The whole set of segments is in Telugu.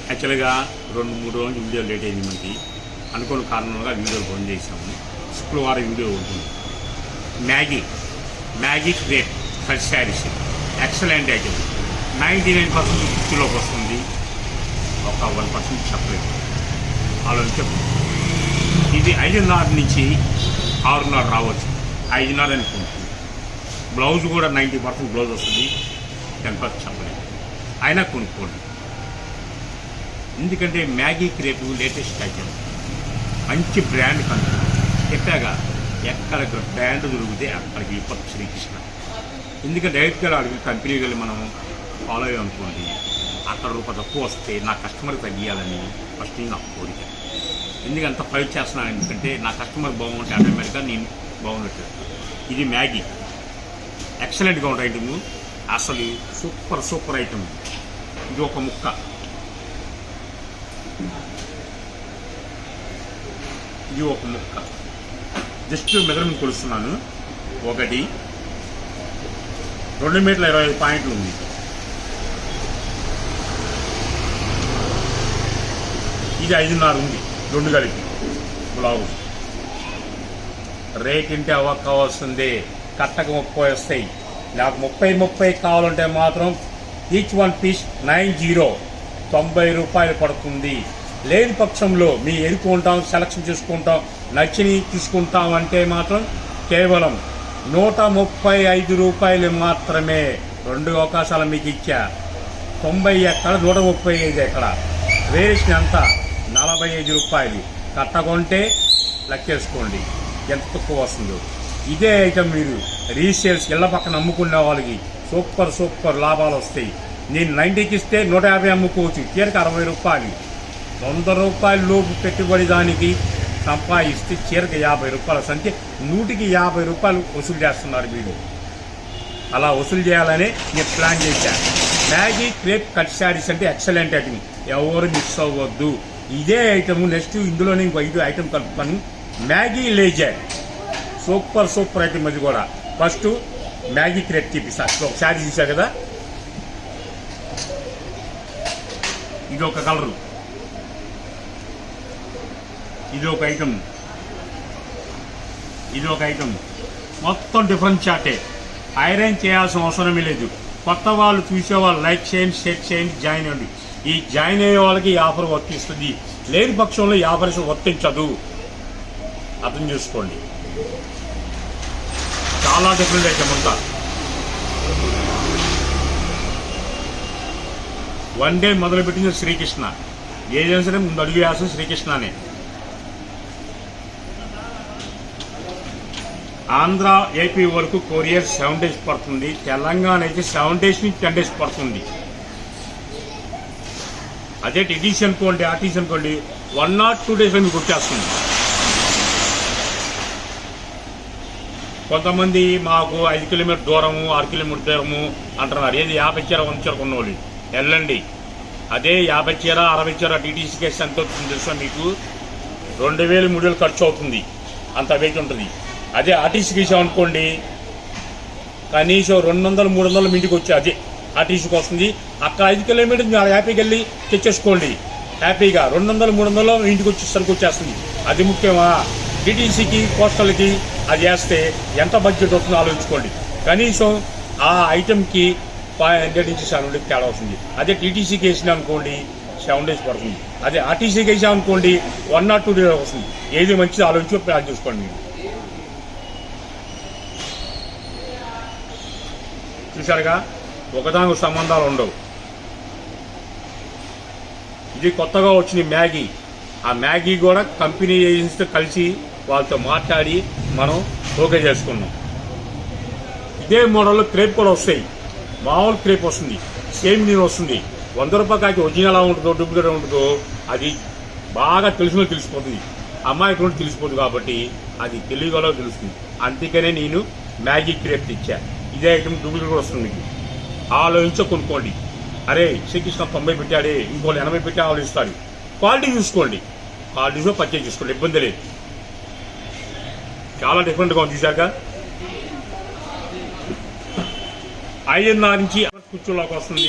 యాక్చువల్గా 2-3 రోజులు వీడియో లేట్ అయింది. మనకి అనుకోని కారణంగా వీడియో బంద్ చేసాము. శుక్రవారం వీడియో ఉంటుంది. Maggi crepe cut saris excellent item. 99% కుర్చీలోకి వస్తుంది. ఒక 1% చెప్పలేదు. ఆలోచించ ఇది 5.5 నుంచి 6.5 రావచ్చు. 5.5 అనుకుంటుంది. బ్లౌజ్ కూడా 90% బ్లౌజ్ వస్తుంది. 10% చెప్పలేదు. అయినా కొనుక్కోండి. ఎందుకంటే మ్యాగీ క్రేప్ లేటెస్ట్ ఐటమ్, మంచి బ్రాండ్ కంపెనీ. చెప్పాగా ఎక్కడ బ్రాండ్ దొరికితే అక్కడికి వెళ్ళిపోతుంది శ్రీకృష్ణ. ఎందుకంటే డైరెక్ట్గా అడిగి కంపెనీకి వెళ్ళి మనం ఫాలో అయ్యామనుకోండి, అక్కడ రూపాయి తక్కువ వస్తే నా కస్టమర్కి తగ్గియాలని ఫస్ట్ నా కోరిక. ఎందుకంత ఫైట్ చేస్తున్నాను, ఎందుకంటే నా కస్టమర్ బాగుంటే ఆటోమేటిక్గా నేను బాగున్నట్టు. ఇది మ్యాగీ ఎక్సలెంట్గా ఉండే ఐటము. అసలు సూపర్ ఐటమ్. ఇది ఒక ముక్క, ఇది ఒక ముక్క. Just measurement కొలుస్తున్నాను. 1 2 మీటర్ల 25 పాయింట్లు ఉంది. ఇది 5.5 ఉంది. 2 కలిపి బ్లౌజ్ రేట్ ఇంటే కావాల్సిందే. కట్టకు 30 వస్తాయి. నాకు 30 కావాలంటే మాత్రం ఈచ్ 1 పీస్ 90 రూపాయలు పడుతుంది. లేని పక్షంలో మీ ఎన్నుకుంటాం, సెలక్షన్ చేసుకుంటాం, నచ్చిని తీసుకుంటాం అంటే మాత్రం కేవలం 135 రూపాయలు మాత్రమే. 2 అవకాశాలు మీకు ఇచ్చా. 90 ఎక్కడ, 135 ఎక్కడ. వేరేషన్ అంతా 45 రూపాయలు. కట్టకుంటే లెక్కేసుకోండి ఎంత తక్కువ వస్తుందో. ఇదే ఐటమ్ మీరు రీసేల్స్ ఇళ్ల పక్కన అమ్ముకునే వాళ్ళకి సూపర్ లాభాలు వస్తాయి. నేను 90కి ఇస్తే 150 అమ్ముకోవచ్చు. చీరకు 60 రూపాయలు. 100 రూపాయల లోపు పెట్టుబడి దానికి సంపాదిస్తే చీరకు 50 రూపాయలు. అంటే 100కి 50 రూపాయలు వసూలు చేస్తున్నారు మీరు. అలా వసూలు చేయాలని నేను ప్లాన్ చేశాను. మ్యాగీ క్రేప్ కట్ శారీస్ అంటే ఎక్సలెంట్ ఐటమ్. ఎవరు మిక్స్ అవ్వద్దు. ఇదే ఐటమ్ నెక్స్ట్ ఇందులోనే ఇంకో 5 ఐటమ్ కలుపుతాను. మ్యాగీ లేజర్ సూపర్ ఐటమ్. అది కూడా ఫస్ట్ మ్యాగీ క్రేప్ చూపిస్తాను. ఒక శారీ చూసారు కదా, ఇది ఒక కలరు, ఇది ఒక ఐటమ్, ఇది ఒక ఐటమ్. మొత్తం డిఫరెంట్ చార్టే. ఐరన్ చేయాల్సిన అవసరమే లేదు. కొత్త వాళ్ళు చూసేవాళ్ళు లైక్ చేయండి, షేర్ చేయండి, జాయిన్ అవ్వండి. ఈ జాయిన్ అయ్యే వాళ్ళకి ఈ ఆఫర్ వర్తిస్తుంది. లేని పక్షంలో ఈ ఆఫర్ వర్తించదు. అర్థం చేసుకోండి. చాలా డిఫరెంట్ ఐటమ్ అంతా. 1 డే మొదలుపెట్టింది శ్రీకృష్ణ. ఏజెన్సీ ముందు అడుగు వేయాల్సిన శ్రీకృష్ణనే. ఆంధ్ర, ఏపీ వరకు కొరియర్ 7 days పడుతుంది. తెలంగాణ అయితే 7 days నుంచి 10 days పడుతుంది. అదే టీటీసీ అనుకోండి, ఆర్టీసీ అనుకోండి, 1 or 2 days మీకు వచ్చేస్తుంది. కొంతమంది మాకు 5 కిలోమీటర్ దూరము, 6 కిలోమీటర్ దూరము అంటున్నారు. ఏది 50 చీర 100 చీర కొన్నోళ్ళు వెళ్ళండి. అదే 50 చీర 60 చీర టీటీసీకి వేస్తే ఎంత అవుతుంది తెలుసా మీకు? 2000-3000 ఖర్చు అవుతుంది. అంత వెయిట్ ఉంటుంది. అదే ఆర్టీసీకి వేసామనుకోండి కనీసం 200-300 ఇంటికి వచ్చి అదే ఆర్టీసీకి వస్తుంది. అక్కడ 5 కిలోమీటర్స్ మీరు హ్యాపీకి వెళ్ళి తెచ్చేసుకోండి. హ్యాపీగా 200-300 ఇంటికి వచ్చేసరికి వచ్చేస్తుంది. అది ముఖ్యమా? టీటీసీకి, పోస్టల్కి అది వేస్తే ఎంత బడ్జెట్ అవుతుందో ఆలోచించుకోండి. కనీసం ఆ ఐటెంకి 500 నుంచి 700 తేడా వస్తుంది. అదే టీటీసీకి వేసినా అనుకోండి 7 days పడుతుంది. అదే ఆర్టీసీకి వేసాం అనుకోండి 1 or 2 days వస్తుంది. ఏది మంచిది ఆలోచించి ప్లాన్ చేసుకోండి. మీరు చూశారుగా, ఒకదానికి సంబంధాలు ఉండవు. ఇది కొత్తగా వచ్చిన మ్యాగీ. ఆ మ్యాగీ కూడా కంపెనీ ఏజెన్సీతో కలిసి వాళ్ళతో మాట్లాడి మనం ఓకే చేసుకున్నాం. ఇదే మోడల్లో క్రేప్ కూడా వస్తాయి. మామూలు క్రేప్ వస్తుంది, సేమ్ నీరు వస్తుంది. 100 రూపాయలకి ఒరిజినల్ ఎలా ఉంటుందో, డూప్లికేట్ ఉంటుందో అది బాగా తెలిసిపోతుంది. అమ్మాయికి కూడా తెలిసిపోతుంది. కాబట్టి అది తెలియగలో తెలుస్తుంది. అందుకనే నేను మ్యాగీ క్రేప్ తెచ్చా. ఇదే ఐటమ్ డూప్లికేట్ కూడా వస్తుంది. మీకు ఆలోచించో కొనుక్కోండి. అరే శ్రీకృష్ణ 90 పెట్టాడే, ఇంకోళ్ళు 80 పెట్టి ఆలోచిస్తారు. క్వాలిటీ చూసుకోండి. క్వాలిటీలో పర్చేజ్ చేసుకోండి, ఇబ్బంది లేదు. చాలా డిఫరెంట్గా ఉంది. చూశాక 5.5 నుంచి కుర్చీలోకి వస్తుంది.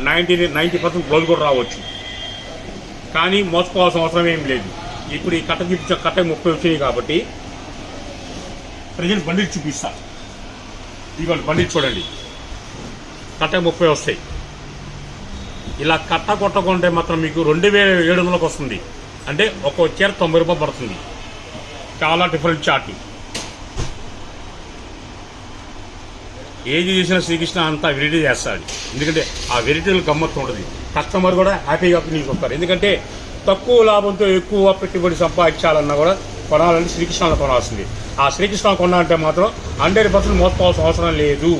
90% బ్లౌజ్ కూడా రావచ్చు. కానీ మోసపోవాల్సిన అవసరం ఏం లేదు. ఇప్పుడు ఈ కట్ట చూపించే కట్ట 30 వచ్చాయి కాబట్టి ప్రజెంట్ బండిలు చూపిస్తా. ఇవాళ బండిలు చూడండి, కట్ట 30 వస్తాయి. ఇలా కట్ట కొట్టకుంటే మాత్రం మీకు 2700లకు వస్తుంది. అంటే ఒక్కో చీర 90 రూపాయలు పడుతుంది. చాలా డిఫరెంట్ చార్ట్. ఏది చేసినా శ్రీకృష్ణ అంతా వెరైటీ చేస్తాడు. ఎందుకంటే ఆ వెరైటీలు గమ్మత్తు ఉంటుంది. కస్టమర్ కూడా హ్యాపీగా తీసుకొస్తారు. ఎందుకంటే తక్కువ లాభంతో ఎక్కువ పెట్టుబడి సంపాదించాలన్నా కూడా కొనాలని శ్రీకృష్ణలో కొనాల్సింది. ఆ శ్రీకృష్ణ కొనాలంటే మాత్రం 100% మోసపోవాల్సిన అవసరం లేదు.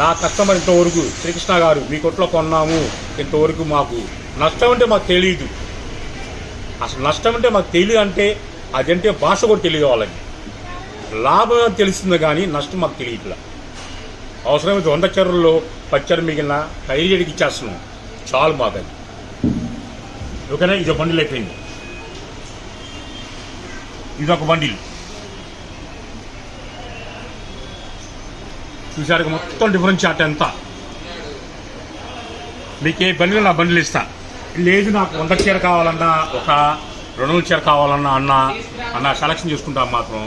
నా కస్టమర్ ఇంతవరకు శ్రీకృష్ణ గారు మీ కొట్లో కొన్నాము, ఇంతవరకు మాకు నష్టం అంటే మాకు తెలియదు. అసలు నష్టం అంటే మాకు తెలియదు. అంటే అదంటే భాష కూడా తెలియదు వాళ్ళకి. లాభం తెలుస్తుంది కానీ నష్టం మాకు తెలియట్లా. అవసరమైతే 100 చీరల్లో 10 చీరలు మిగిలిన ఖైరీడికి ఇచ్చేస్తున్నాం. చాలు మాకు అది. ఓకేనా? ఇది బండిల్ అయిపోయింది. ఇదొక బండిల్ చూసారు. మొత్తం డిఫరెంట్ చార్ట్ ఎంత. మీకు ఏ బండిలో నా బండిలు ఇస్తా. లేదు నాకు 100 చీర కావాలన్నా, ఒక 200 చీర కావాలన్నా అన్న సెలక్షన్ చేసుకుంటాం మాత్రం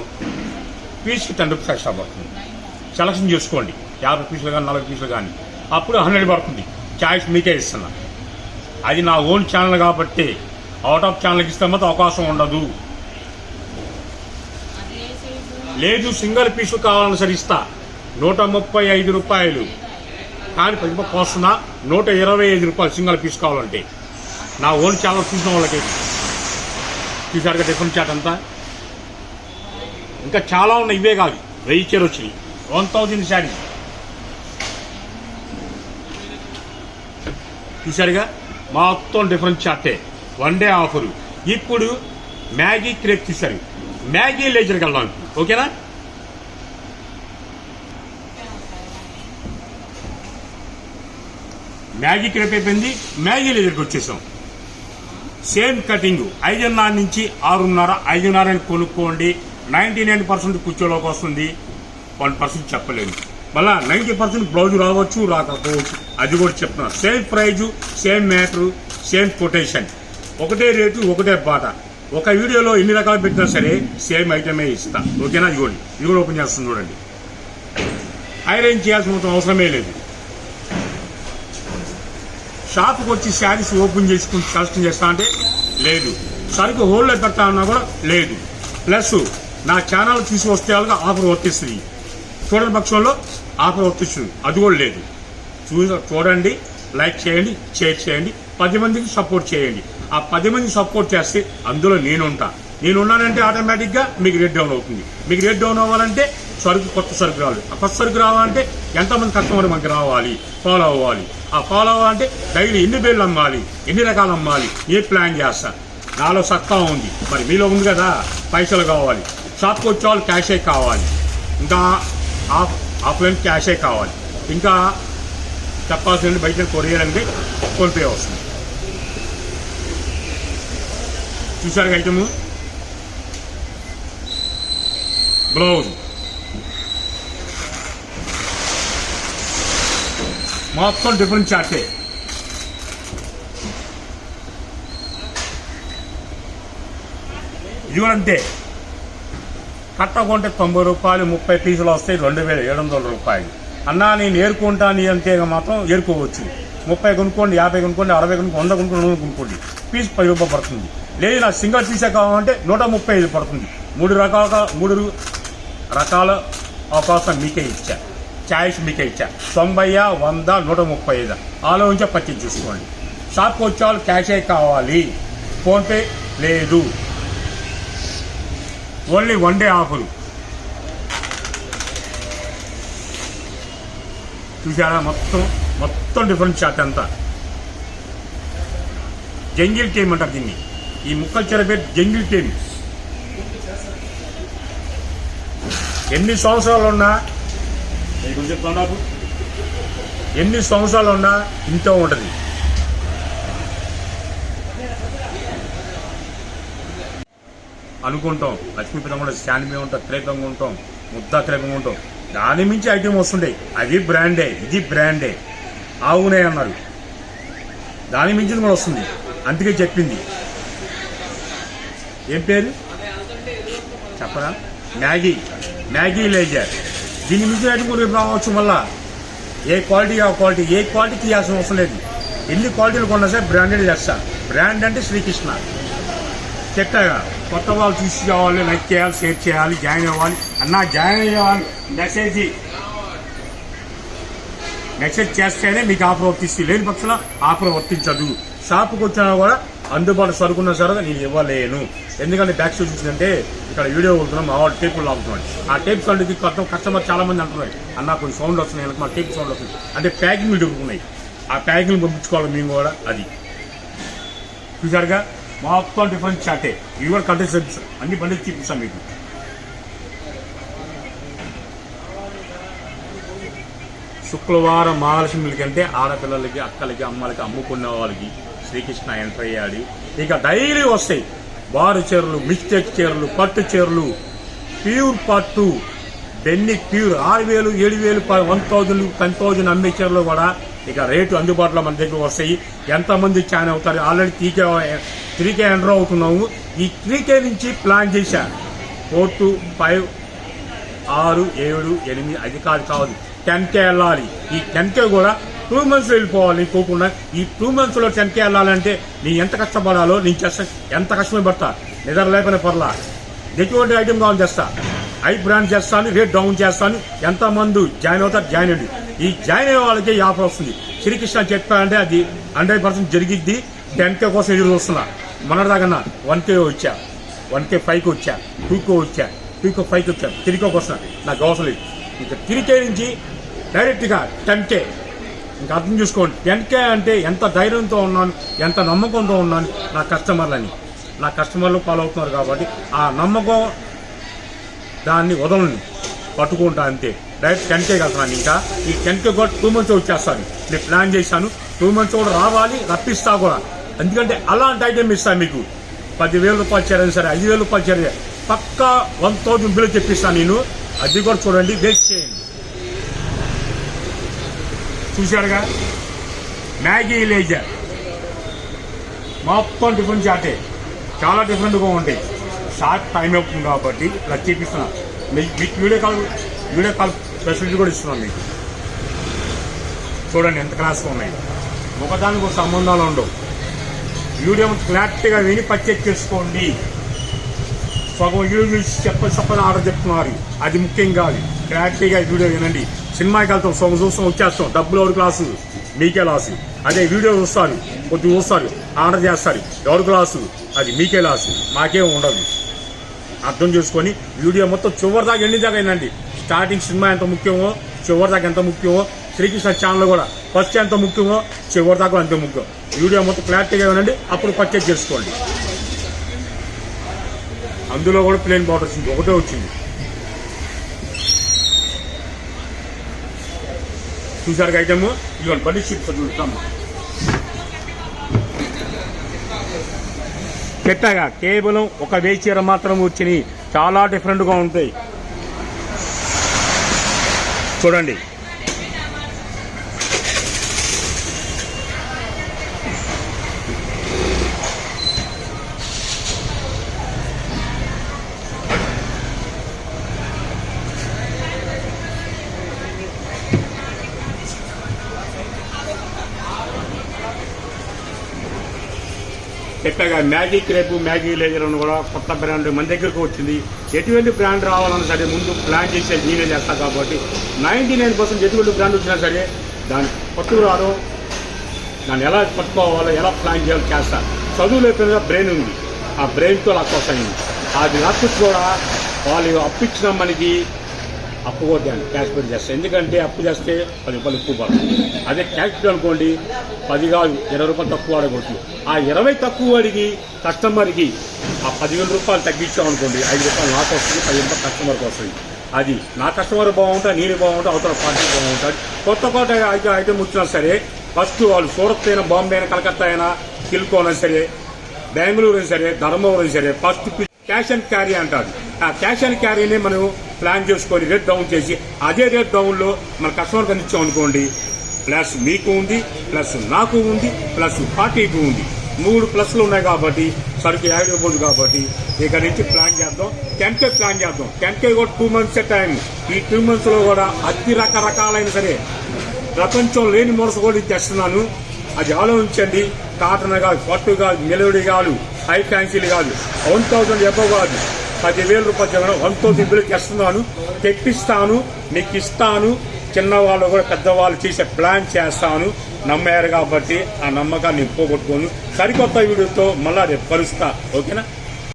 పీస్కి 10 రూపీస్ ఎక్స్ట్రా పడుతుంది. సెలక్షన్ చేసుకోండి. 50 పీసులు కానీ 40 పీసులు కానీ అప్పుడు 100 పడుతుంది. చాయిస్ మీకే ఇస్తున్నా. అది నా ఓన్ ఛానల్ కాబట్టి అవుట్ ఆఫ్ ఛానల్కి ఇస్తే మాత్రం అవకాశం ఉండదు. లేదు సింగిల్ పీసు కావాలని సరే ఇస్తా. 135 రూపాయలు కానీ 10 రూపాయలు కోస్తున్నా. 125 రూపాయలు సింగిల్ పీస్ కావాలంటే నా ఓన్ ఛానల్ చూసిన వాళ్ళకి. చూసారుగా డిఫరెంట్ చాట్ అంతా. ఇంకా చాలా ఉన్నాయి. ఇవే కాదు, 1000 చీర వచ్చినాయి. 1000 శారీ చూసారుగా. మొత్తం డిఫరెంట్ చార్టే. 1 day offer. ఇప్పుడు మ్యాగీ క్రేప్ చూసారు. మ్యాగీ లేజర్కి వెళ్దాం. ఓకేనా? మ్యాగీ క్రేప్ అయిపోయింది. మ్యాగీ లేజర్కి వచ్చేసాం. సేమ్ కటింగ్ 5.5 నుంచి 6.5. 5.5 అని కొనుక్కోండి. 99% కూర్చోలోకి వస్తుంది. 1% చెప్పలేదు. మళ్ళా 90% బ్లౌజ్ రావచ్చు, రాకపోవచ్చు. అది కూడా చెప్తున్నా. Same price, same matter, same quotation. ఒకటే రేటు, ఒకటే బాట. ఒక వీడియోలో ఎన్ని రకాలు పెట్టినా సరే సేమ్ ఐటమే ఇస్తా. ఓకేనా? ఇదిగోండి, ఇది కూడా ఓపెన్ చేస్తుంది చూడండి. ఐరన్ చేయాల్సిన అవసరమే లేదు. షాప్కి వచ్చి శారీస్ ఓపెన్ చేసుకుని సెలెక్షన్ చేస్తా అంటే లేదు. సరుకు హోల్డ్లో పెట్టా అన్నా కూడా లేదు. ప్లస్ నా ఛానల్ తీసుకొస్తే వాళ్ళకి ఆఫర్ వర్తిస్తుంది. చూడని పక్షంలో ఆఫర్ వర్తిస్తుంది. అది కూడా లేదు. చూడండి, లైక్ చేయండి, షేర్ చేయండి, 10 మందికి సపోర్ట్ చేయండి. ఆ 10 మందికి సపోర్ట్ చేస్తే అందులో నేనున్నానంటే ఆటోమేటిక్గా మీకు రేట్ డౌన్ అవుతుంది. మీకు రేట్ డౌన్ అవ్వాలంటే కొత్త సరుకు రావాలి. ఆ కొత్త సరుకు రావాలంటే ఎంతమంది కస్టమర్ మనకి రావాలి, ఫాలో అవ్వాలి. ఆ ఫాలో అవ్వాలంటే డైలీ ఎన్ని బిల్లు అమ్మాలి, ఎన్ని రకాలు అమ్మాలి, ఏ ప్లాన్ చేస్తా. నాలో సత్తా ఉంది, మరి మీలో ఉంది కదా. పైసలు కావాలి. షాప్కి వచ్చే వాళ్ళు క్యాషే కావాలి. ఇంకా ఆఫ్లైన్ క్యాషే కావాలి. ఇంకా చెప్పాల్సింది బయట కొరియర్ అంటే ఫోన్పే వస్తుంది. చూసారు ఐటమ్. బ్లౌజ్ మొత్తం డిఫరెంట్ చార్టే. ఇది కూడా అంతే. కట్ట కొంటే 90 రూపాయలు, 30 పీసులు వస్తాయి. 2700 రూపాయలు. అన్నా నేను ఏరుకుంటాను అంటే మాత్రం ఏరుకోవచ్చు. 30 కొనుక్కోండి, 50 కొనుక్కోండి, 60 కొనుక్కోండి, 100 కొనుక్కోండి, 100 కొనుక్కోండి. పీస్ 10 రూపాయలు పడుతుంది. లేదు నాకు సింగిల్ పీసే కావాలంటే 135 పడుతుంది. 3 రకాల అవకాశం మీకే ఇచ్చా. చాయిస్ మీకే ఇచ్చా. 90, 100, 135 ఆలోచించే పర్చేజ్ చూసుకోండి. షాప్కి వచ్చే వాళ్ళు క్యాషే కావాలి. ఫోన్పే లేదు. Only 1 day offer. చూసారా? మొత్తం డిఫరెంట్ చార్ట్ అంతా. జంగిల్ టీమ్ అంటారు దీన్ని. ఈ ముక్కల చీర పేరు జంగిల్ టీమ్. ఎన్ని సంవత్సరాలు ఉన్నా చెప్తాను నాకు, ఎన్ని సంవత్సరాలు ఉన్నా ఇంతే ఉంటుంది. అనుకుంటాం లక్ష్మీపదం కూడా శానిమే ఉంటాం, త్రేపంగా ఉంటాం, ముద్దా త్రేపంగా ఉంటాం. దాని మించి ఐటమ్ వస్తుండే. అది బ్రాండే, ఇది బ్రాండే. ఆవునే అన్నారు. దాని మించి కూడా వస్తుంది. అందుకే చెప్పింది ఏం పేరు చెప్పరా? Maggi laser. దీని నుంచి అయితే కూడా రావచ్చు. మళ్ళా ఏ క్వాలిటీ ఆ క్వాలిటీ, ఏ క్వాలిటీ తీయాల్సిన అవసరం లేదు. ఎన్ని క్వాలిటీలు కొన్నా సరే బ్రాండెడ్ చేస్తా. బ్రాండ్ అంటే శ్రీకృష్ణ. చెప్తాగా కొత్త వాళ్ళు చూసి కావాలి, లైక్ చేయాలి, షేర్ చేయాలి, జాయిన్ అవ్వాలి. అన్నా జాయిన్ అయ్యేవాళ్ళు మెసేజ్ చేస్తేనే మీకు ఆఫర్ వర్తిస్తుంది. లేని పక్షంలో ఆఫర్ వర్తించదు. షాప్కి వచ్చినా కూడా అందుబాటు సరుకున్నా సరే నేను ఇవ్వలేను. ఎందుకంటే బ్యాక్ సైడ్ చూసిందంటే ఇక్కడ వీడియో కొడుతున్నాం, మా వాళ్ళు టేపులు లాగుతున్నాడు. ఆ టేప్ సౌండ్కి కస్టమర్ చాలా మంది అంటున్నారు, అన్న కొన్ని సౌండ్ వస్తున్నాయి, మా టేప్ సౌండ్ వస్తుంది అంటే ప్యాకింగ్ దొరుకుతున్నాయి. ఆ ప్యాకింగ్ పంపించుకోవాలి మేము కూడా. అది చూసారుగా మొత్తం డిఫరెంట్ చాటే. ఇవి కూడా కంటే చూపిస్తాం, అన్ని బండి చూపిస్తాం మీకు. శుక్రవారం మహాలక్ష్మికి అంటే ఆడపిల్లలకి, అక్కలకి, అమ్మలకి, అమ్ముకునే వాళ్ళకి శ్రీకృష్ణ ఎంటర్ అయ్యాడు. ఇక డైలీ వస్తాయి బారు చీరలు, మిస్టేక్ చీరలు, పట్టు చీరలు, ప్యూర్ పట్టు, బెన్ని ప్యూర్ 6,000, 7,000, 1,000, 10,000 అమ్మే చీరలు కూడా ఇక రేటు అందుబాటులో మన దగ్గర వస్తాయి. ఎంతమంది ఛాన్ అవుతారు? ఆల్రెడీ 3K ఎంటర్ అవుతున్నాము. ఈ 3K నుంచి ప్లాన్ చేశా 4 to 5, 6, 7, 8 అది కాదు 10K వెళ్ళాలి. ఈ 10K కూడా 2 months వెళ్ళిపోవాలి. పోకుండా ఈ 2 months లో 10K వెళ్ళాలంటే నీ ఎంత కష్టపడాలో నేను చేస్తా. ఎంత కష్టమే పడతా, నిద్ర లేకపోయినా పర్లా. ఎటువంటి ఐటమ్ కావాలి చేస్తా, ఐ బ్రాండ్ చేస్తాను, రేట్ డౌన్ చేస్తాను. ఎంతమంది జాయిన్ అవుతారు జాయిన్ అయ్యండి. ఈ జాయిన్ అయ్యే వాళ్ళకి ఈ ఆఫర్ వస్తుంది. శ్రీకృష్ణ చెప్పాలంటే అది 100% జరిగిద్ది. 10K కోసం ఎదురు చూస్తున్నా. మొన్నటిదాకా 1K వచ్చా, 1K5కి వచ్చా, 2K వచ్చా, 2K5కి వచ్చా, 3Kకి వస్తున్నా. నాకు అవసరం లేదు. ఇంకా 3K నుంచి డైరెక్ట్గా 10K. ఇంకా అర్థం చూసుకోండి. 10K అంటే ఎంత ధైర్యంతో ఉన్నాను, ఎంత నమ్మకంతో ఉన్నాను నా కస్టమర్లని. నా కస్టమర్లు ఫాలో అవుతున్నారు కాబట్టి ఆ నమ్మకం దాన్ని వదలని పట్టుకుంటా అంతే. డైరెక్ట్ 10K వెళ్తున్నాను. ఇంకా ఈ 10K కూడా 2 months వచ్చేస్తాను. నేను ప్లాన్ చేశాను 2 months కూడా రావాలి, రప్పిస్తా కూడా. ఎందుకంటే అలాంటి ఐటమ్ ఇస్తాను మీకు. 10,000 రూపాయలు చేరని సరే, 5,000 రూపాయలు చేరే పక్కా 1,000 బిల్లు తెప్పిస్తాను నేను. అది కూడా చూడండి, వెయిట్ చేయండి. చూశారుగా మ్యాగీ లేజర్ మొత్తం డిఫరెంట్ చాటే, చాలా డిఫరెంట్గా ఉంటాయి. షార్ట్ టైం అవుతుంది కాబట్టి ఇలా చూపిస్తున్నా మీకు. వీడియో కాల్ ఫెసిలిటీ కూడా ఇస్తున్నాం మీకు. చూడండి ఎంత క్లాస్గా ఉన్నాయి. ఒకదానికి ఒక సంబంధాలు ఉండవు. వీడియో క్లారిటీగా విని పర్చేజ్ చేసుకోండి. సగం వీడియో చెప్పని ఆర్డర్ చెప్తున్నారు, అది ముఖ్యం కాదు. క్లారిటీగా వీడియో వినండి. సినిమాకి వెళ్తాం, సగం చూస్తాం, వచ్చేస్తాం, డబ్బులు ఎవరి క్లాసు మీకే లాసు. అదే వీడియో చూస్తారు, కొద్దిగా చూస్తారు, ఆర్డర్ చేస్తారు, ఎవరి క్లాసు అది మీకే లాసు, మాకేం ఉండదు. అర్థం చేసుకొని వీడియో మొత్తం చివరి దాకా ఎన్ని దాకా అయినండి. స్టార్టింగ్ సినిమా ఎంత ముఖ్యమో చివరి దాకా ఎంత ముఖ్యమో, శ్రీకృష్ణ ఛానల్ కూడా ఫస్ట్ ఎంత ముఖ్యమో చివరి దాకా అంతే ముఖ్యం. వీడియో మొత్తం క్లారిటీగా వినండి, అప్పుడు పర్చేజ్ చేసుకోండి. అందులో కూడా ప్లేన్ బార్డర్ వచ్చింది, ఒకటే వచ్చింది. చూసారు ఐటమ్. ఇవన్నీ బండి షీట్ చూస్తాము. పెట్టగా కేవలం ఒక 1000 చీర మాత్రం వచ్చినాయి. చాలా డిఫరెంట్గా ఉంటాయి. చూడండి. చెప్పాగా మ్యాగీ క్రేపు, మ్యాగీ లేజర్ అని కూడా కొత్త బ్రాండ్ మన దగ్గరకు వచ్చింది. ఎటువంటి బ్రాండ్ రావాలన్నా సరే ముందు ప్లాన్ చేసే నేనే చేస్తాను కాబట్టి 99% ఎటువంటి బ్రాండ్ వచ్చినా సరే దాన్ని పట్టుకురారు, దాన్ని ఎలా పట్టుకోవాలో ఎలా ప్లాన్ చేయాలో చేస్తా. చదువు లేకపోయినా బ్రెయిన్ ఉంది, ఆ బ్రెయిన్తో లాక్కొస్తాయి. అది లాక్కొచ్చి కూడా వాళ్ళు అప్పు ఇచ్చిన మనకి అప్పు కొద్దాను క్యాష్ పెట్టి చేస్తాను. ఎందుకంటే అప్పు చేస్తే 10 రూపాయలు ఎక్కువ పడుతుంది. అదే క్యాష్ పెట్టి అనుకోండి 10 కాదు 20 రూపాయలు తక్కువ అడగొచ్చు. ఆ 20 తక్కువ అడిగి కస్టమర్కి ఆ 10,000 రూపాయలు తగ్గించామనుకోండి 5 రూపాయలు నాకు వస్తుంది, 10 రూపాయలు కస్టమర్కి వస్తుంది. అది నా కస్టమర్ బాగుంటా, నేను బాగుంటా, అవతల పార్టీ బాగుంటుంది. కొత్త ఐటమ్ వచ్చినా సరే ఫస్ట్ వాళ్ళు సూరత్ అయినా, బాంబే అయినా, కలకత్తా అయినా, కిల్కోనా సరే, బెంగళూరు అయినా సరే, ధర్మవరం అయినా సరే ఫస్ట్ క్యాష్ అండ్ క్యారీ అంటారు. ఆ క్యాష్ అండ్ క్యారీని మనం ప్లాన్ చేసుకొని రేట్ డౌన్ చేసి అదే రేట్ డౌన్లో మన కస్టమర్కి అందించాం అనుకోండి, ప్లస్ మీకు ఉంది, ప్లస్ నాకు ఉంది, ప్లస్ పార్టీకి ఉంది. 3 ప్లస్లు ఉన్నాయి కాబట్టి సరుకు యాక్టివ్ పోదు కాబట్టి ఇక్కడ నుంచి ప్లాన్ చేద్దాం. 10K ప్లాన్ చేద్దాం. 10K కూడా 2 మంత్స్ టైం. ఈ 2 మంత్స్ లో కూడా అతి రకరకాలైన సరే ప్రపంచం లేని మోడల్స్ కూడా తెస్తున్నాను. అది ఆలోచించండి. కాటన్ కాదు, పట్టు కాదు, మెలోడీ కాదు, హై ఫ్యాన్సీలు కాదు, 1000 ఎబవ్ కాదు, 10,000 రూపాయలు 1000 బిల్లుకి తెస్తున్నాను. తెప్పిస్తాను, మీకు ఇస్తాను. చిన్నవాళ్ళు కూడా పెద్దవాళ్ళు చేసే ప్లాన్ చేస్తాను. నమ్మారు కాబట్టి ఆ నమ్మకాన్ని పోగొట్టుకోను. సరికొత్త వీడియోతో మళ్ళా రేపు కలుస్తా. ఓకేనా?